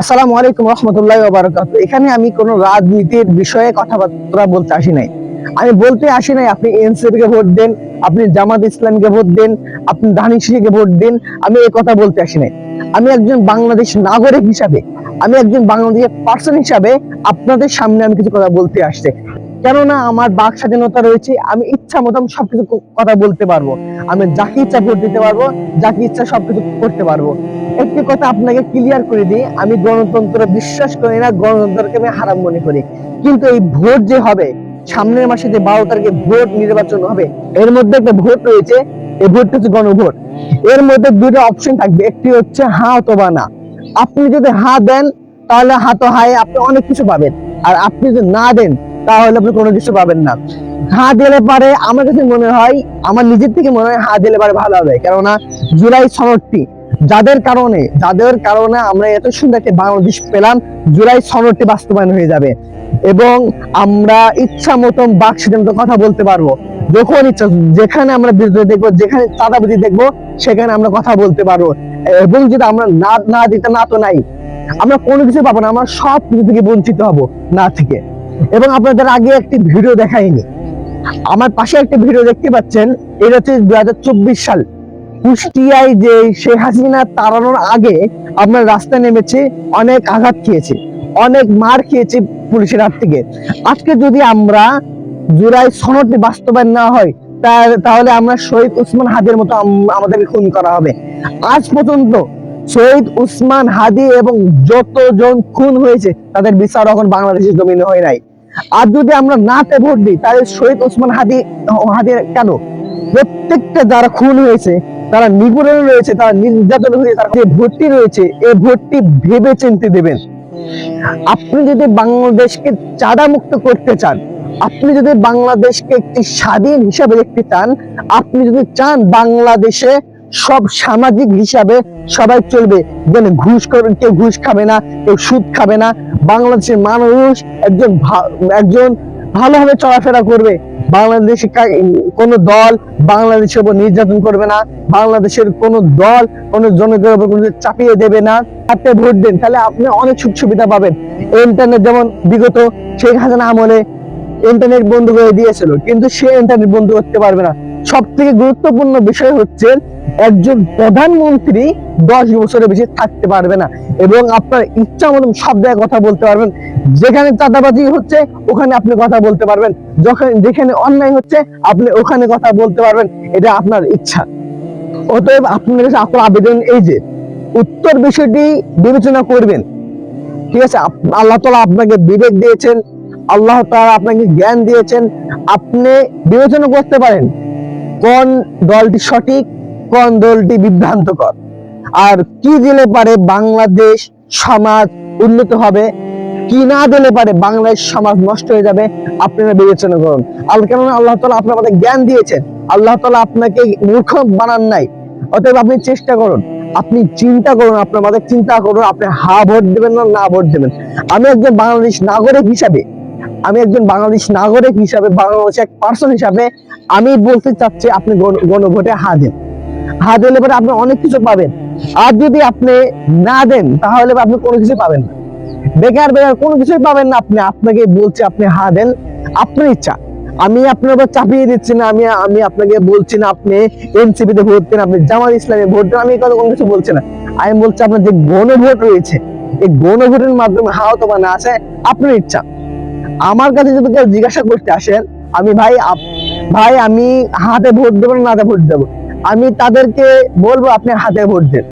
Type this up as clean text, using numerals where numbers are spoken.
আসসালামু আলাইকুম রহমতুল্লাহি ওয়া বারাকাতুহু। এখানে আমি কোনো রাজনীতির বিষয়ে কথাবার্তা বলতে আসি নাই। আমি বলতে আসি নাই আপনি এনসিপি কে ভোট দেন, আপনি জামাত ইসলামীকে ভোট দেন, আপনি ধানের ভোট দেন। আমি এই কথা বলতে আসি নাই। আমি একজন বাংলাদেশ নাগরিক হিসাবে, আমি একজন বাংলাদেশের পার্সন হিসাবে আপনাদের সামনে আমি কিছু কথা বলতে আসছি। কেননা আমার বাক স্বাধীনতা রয়েছে, আমি ইচ্ছা মতন সবকিছু কথা বলতে পারবো। আমি যাকে ইচ্ছা ভোট দিতে পারবো, যাকে ইচ্ছা সবকিছু করতে পারবো। একটি কথা আপনাকে ক্লিয়ার করে দিই, আমি গণতন্ত্র বিশ্বাস করি না, গণতন্ত্রকে আমি হারাম মনে করি। কিন্তু এই ভোট যে হবে সামনের মাসে, যে 12 তারিখে ভোট নির্বাচন হবে, এর মধ্যে একটা ভোট রয়েছে। এই ভোটটা হচ্ছে গণভোট। এর মধ্যে দুটো অপশন থাকবে, একটি হচ্ছে হ্যাঁ অথবা না। আপনি যদি হ্যাঁ দেন তাহলে হ্যাঁ তো হায় আপনি অনেক কিছু পাবেন, আর আপনি যদি না দেন তাহলে আপনি কোনো কিছু পাবেন না। হ্যাঁ দিলে পারে, আমার কাছে মনে হয়, আমার নিজের থেকে মনে হয় হ্যাঁ দিলে পারে ভালো হবে। কেননা জুলাই সনদটি যাদের কারণে আমরা এত সুন্দর একটা বাংলাদেশ পেলাম, জুলাই সনদটি বাস্তবায়ন হয়ে যাবে এবং আমরা ইচ্ছা মতন বাক স্বাধীনতার কথা বলতে পারবো। যখন ইচ্ছা, যেখানে আমরা বিরোধী দেখবো, যেখানে চাঁদাবাজি দেখবো, সেখানে আমরা কথা বলতে পারবো। এবং যদি আমরা না দিতে, না তো নাই, আমরা কোনো কিছু পাবো না, আমরা সব কিছু থেকে বঞ্চিত হব না থেকে। এবং আপনাদের আগে একটি ভিডিও দেখাইনি, আমার পাশে একটা ভিডিও দেখতে পাচ্ছেন, এটা হচ্ছে 2024 সাল কুষ্টিয়ায় যে শেখ হাসিনা তাড়ানোর আগে আপনার রাস্তায় নেমেছে, অনেক আঘাত খেয়েছে, অনেক মার খেয়েছে পুলিশের হাত থেকে। আজকে যদি আমরা জুলাই সনদটি বাস্তবায়ন না হয়, তাহলে আমরা শহীদ উসমান হাদির মতো আমাদেরকে খুন করা হবে। আজ পর্যন্ত শহীদ উসমান হাদি এবং যতজন খুন হয়েছে তাদের বিচার এখন বাংলাদেশের জমিনে হয় নাই। আর যদি আমরা নাতে ভোট দিই, তাহলে শহীদ উসমান হাদি কেন, প্রত্যেকটা যারা খুন হয়েছে, তারা নিপীড়ন রয়েছে, তারা নির্যাতন হয়েছে, তারা যে ভোটটি রয়েছে, এই ভোটটি ভেবে চিন্তে দেবেন। আপনি যদি বাংলাদেশকে চাঁদা মুক্ত করতে চান, আপনি যদি বাংলাদেশকে একটি স্বাধীন হিসাবে দেখতে চান, আপনি যদি চান বাংলাদেশে সব সামাজিক হিসাবে সবাই চলবে, যেন কেউ ঘুষ খাবে না, কেউ সুদ খাবে না, বাংলাদেশের মানুষ একজন ভালোভাবে চলাফেরা করবে, বাংলাদেশে কোনো দল বাংলাদেশের উপর নির্যাতন করবে না, বাংলাদেশের কোনো দল কোনো জনগণের উপর কোনো চাপিয়ে দেবে না, আপনি ভোট দেন, তাহলে আপনি অনেক সুখ সুবিধা পাবেন। ইন্টারনেট যেমন বিগত শেখ হাসিনা আমলে ইন্টারনেট বন্ধ করে দিয়েছিল, কিন্তু সে ইন্টারনেট বন্ধ করতে পারবে না। সব থেকে গুরুত্বপূর্ণ বিষয় হচ্ছে, একজন প্রধানমন্ত্রী 10 বছরের বেশি থাকতে পারবে না এবং আপনার ইচ্ছা মতো সব জায়গায় কথা বলতে পারবেন। যেখানে চাঁদাবাজি হচ্ছে ওখানে আপনি কথা বলতে পারবেন, যেখানে অন্যায় হচ্ছে আপনি ওখানে কথা বলতে পারবেন, এটা আপনার ইচ্ছা। অতএব আপনার কাছে আপনার আবেদন এই যে, উত্তর বিষয়টি বিবেচনা করবেন। ঠিক আছে, আল্লাহ তাআলা আপনাকে বিবেক দিয়েছেন, আল্লাহ তাআলা আপনাকে জ্ঞান দিয়েছেন, আপনি বিবেচনা করতে পারেন কোন দলটি সঠিক, কোন দলটি বিভ্রান্তকর, আর কি দিলে পারে বাংলাদেশ সমাজ উন্নত হবে, কি না দিলে পারে বাংলাদেশ সমাজ নষ্ট হয়ে যাবে, আপনারা বিবেচনা করুন। কেননা আল্লাহ তাআলা আপনার আমাদের জ্ঞান দিয়েছেন, আল্লাহ তাআলা আপনাকে মূর্খ বানান নাই। অতএব আপনি চেষ্টা করুন, আপনি চিন্তা করুন, আপনার আমাদের চিন্তা করুন, আপনি হা ভোট দেবেন না ভোট দেবেন। আমি একজন বাংলাদেশ নাগরিক হিসাবে, বাংলাদেশ এক পার্সন হিসাবে আমি বলতে চাচ্ছি, আপনি গণভোটে হা দেন। হা দিলে পরে আপনি অনেক কিছু পাবেন, আর যদি আপনি না দেন তাহলে আপনি কোনো কিছু পাবেন না, বেকার কোনো কিছুই পাবেন না। আপনাকে বলছি, আপনি হা দেন, আপনার ইচ্ছা। আমি আপনার উপর চাপিয়ে দিচ্ছি না, আমি আপনাকে বলছি না আপনি এনসিপি তে ভোট দেন, আপনি জামাত ইসলামে ভোট দেন, আমি কোনো কিছু বলছি না। আমি বলছি আপনার যে গণভোট রয়েছে, এই গণভোটের মাধ্যমে হা অথবা না আছে আপনার ইচ্ছা। আমার কাছে যদি কেউ জিজ্ঞাসা করতে আসেন, ভাই আমি হাতে ভোট দেবো না নাতে ভোট দেবো, আমি তাদেরকে বলবো আপনি হাতে ভোট দেন।